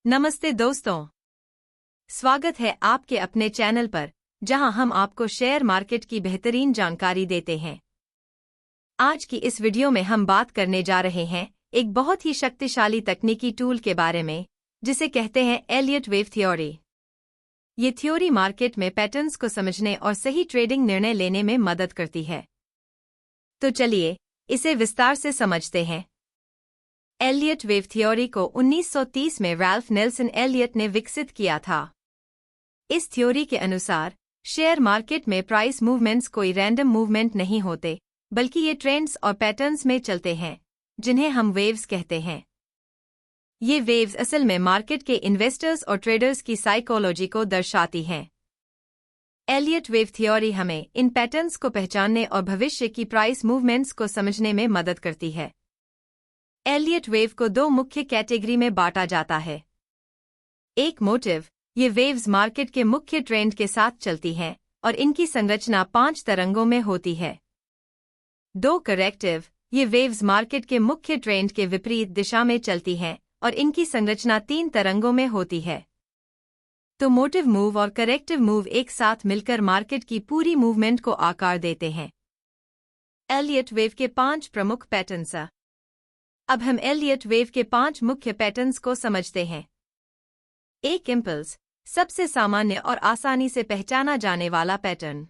नमस्ते दोस्तों, स्वागत है आपके अपने चैनल पर जहां हम आपको शेयर मार्केट की बेहतरीन जानकारी देते हैं। आज की इस वीडियो में हम बात करने जा रहे हैं एक बहुत ही शक्तिशाली तकनीकी टूल के बारे में जिसे कहते हैं एलियट वेव थ्योरी। ये थ्योरी मार्केट में पैटर्न्स को समझने और सही ट्रेडिंग निर्णय लेने में मदद करती है। तो चलिए इसे विस्तार से समझते हैं। एलियट वेव थ्योरी को 1930 में रैल्फ नेल्सन एलियट ने विकसित किया था। इस थ्योरी के अनुसार शेयर मार्केट में प्राइस मूवमेंट्स कोई रैंडम मूवमेंट नहीं होते, बल्कि ये ट्रेंड्स और पैटर्न्स में चलते हैं, जिन्हें हम वेव्स कहते हैं। ये वेव्स असल में मार्केट के इन्वेस्टर्स और ट्रेडर्स की साइकोलॉजी को दर्शाती हैं। एलियट वेव थ्योरी हमें इन पैटर्न्स को पहचानने और भविष्य की प्राइस मूवमेंट्स को समझने में मदद करती है। एलियट वेव को दो मुख्य कैटेगरी में बांटा जाता है। एक मोटिव, ये वेव्स मार्केट के मुख्य ट्रेंड के साथ चलती हैं और इनकी संरचना 5 तरंगों में होती है। 2 करेक्टिव, ये वेव्स मार्केट के मुख्य ट्रेंड के विपरीत दिशा में चलती हैं और इनकी संरचना 3 तरंगों में होती है। तो मोटिव मूव और करेक्टिव मूव एक साथ मिलकर मार्केट की पूरी मूवमेंट को आकार देते हैं। एलियट वेव के 5 प्रमुख पैटर्न्स। अब हम एलियट वेव के 5 मुख्य पैटर्न्स को समझते हैं। एक इम्पल्स, सबसे सामान्य और आसानी से पहचाना जाने वाला पैटर्न।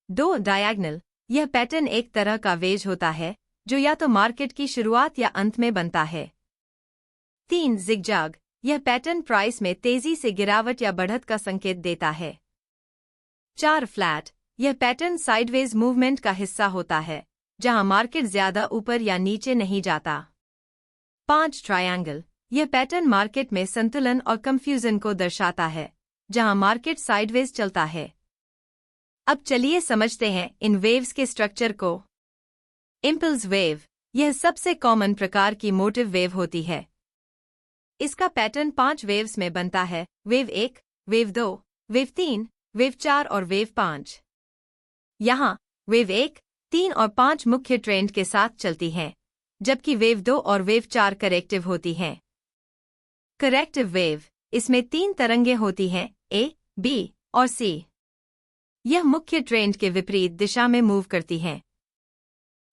2 डायगोनल, यह पैटर्न एक तरह का वेज होता है जो या तो मार्केट की शुरुआत या अंत में बनता है। 3 ज़िगज़ैग, यह पैटर्न प्राइस में तेजी से गिरावट या बढ़त का संकेत देता है। 4 फ्लैट, यह पैटर्न साइडवेज मूवमेंट का हिस्सा होता है, जहां मार्केट ज्यादा ऊपर या नीचे नहीं जाता। 5 ट्रायंगल, यह पैटर्न मार्केट में संतुलन और कंफ्यूजन को दर्शाता है, जहां मार्केट साइडवेज चलता है। अब चलिए समझते हैं इन वेव्स के स्ट्रक्चर को। इम्पल्स वेव, यह सबसे कॉमन प्रकार की मोटिव वेव होती है। इसका पैटर्न 5 वेव्स में बनता है: वेव 1, वेव 2, वेव 3, वेव 4 और वेव 5। यहाँ वेव 1, 3 और 5 मुख्य ट्रेंड के साथ चलती हैं, जबकि वेव 2 और वेव 4 करेक्टिव होती हैं। करेक्टिव वेव, इसमें 3 तरंगें होती हैं, ए, बी और सी। यह मुख्य ट्रेंड के विपरीत दिशा में मूव करती हैं।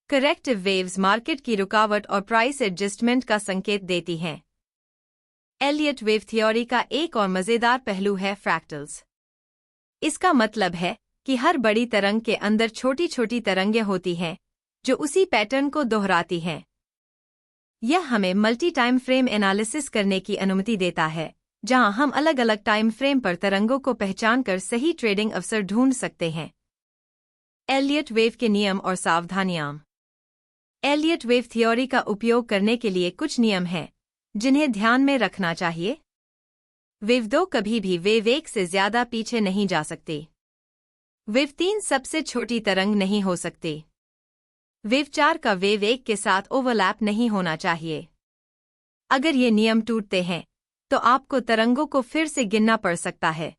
करेक्टिव वेव्स मार्केट की रुकावट और प्राइस एडजस्टमेंट का संकेत देती हैं। एलियट वेव थ्योरी का एक और मजेदार पहलू है फ्रैक्टल्स। इसका मतलब है कि हर बड़ी तरंग के अंदर छोटी छोटी तरंगें होती हैं जो उसी पैटर्न को दोहराती हैं। यह हमें मल्टी टाइम फ्रेम एनालिसिस करने की अनुमति देता है, जहां हम अलग अलग टाइम फ्रेम पर तरंगों को पहचानकर सही ट्रेडिंग अवसर ढूंढ सकते हैं। एलियट वेव के नियम और सावधानियां। एलियट वेव थ्योरी का उपयोग करने के लिए कुछ नियम हैं जिन्हें ध्यान में रखना चाहिए। वेव 2 कभी भी वेव 1 से ज्यादा पीछे नहीं जा सकती। वेव 3 सबसे छोटी तरंग नहीं हो सकती। वेव 4 का वेव 1 के साथ ओवरलैप नहीं होना चाहिए। अगर ये नियम टूटते हैं तो आपको तरंगों को फिर से गिनना पड़ सकता है।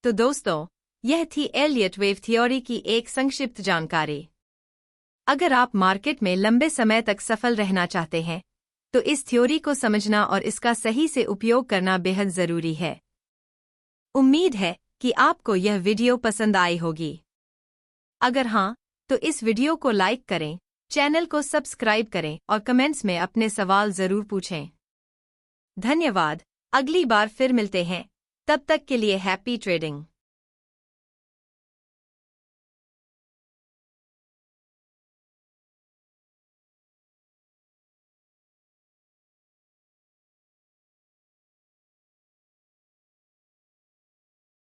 तो दोस्तों, यह थी एलियट वेव थ्योरी की एक संक्षिप्त जानकारी। अगर आप मार्केट में लंबे समय तक सफल रहना चाहते हैं तो इस थ्योरी को समझना और इसका सही से उपयोग करना बेहद जरूरी है। उम्मीद है कि आपको यह वीडियो पसंद आई होगी। अगर हाँ, तो इस वीडियो को लाइक करें, चैनल को सब्सक्राइब करें और कमेंट्स में अपने सवाल जरूर पूछें। धन्यवाद, अगली बार फिर मिलते हैं, तब तक के लिए हैप्पी ट्रेडिंग।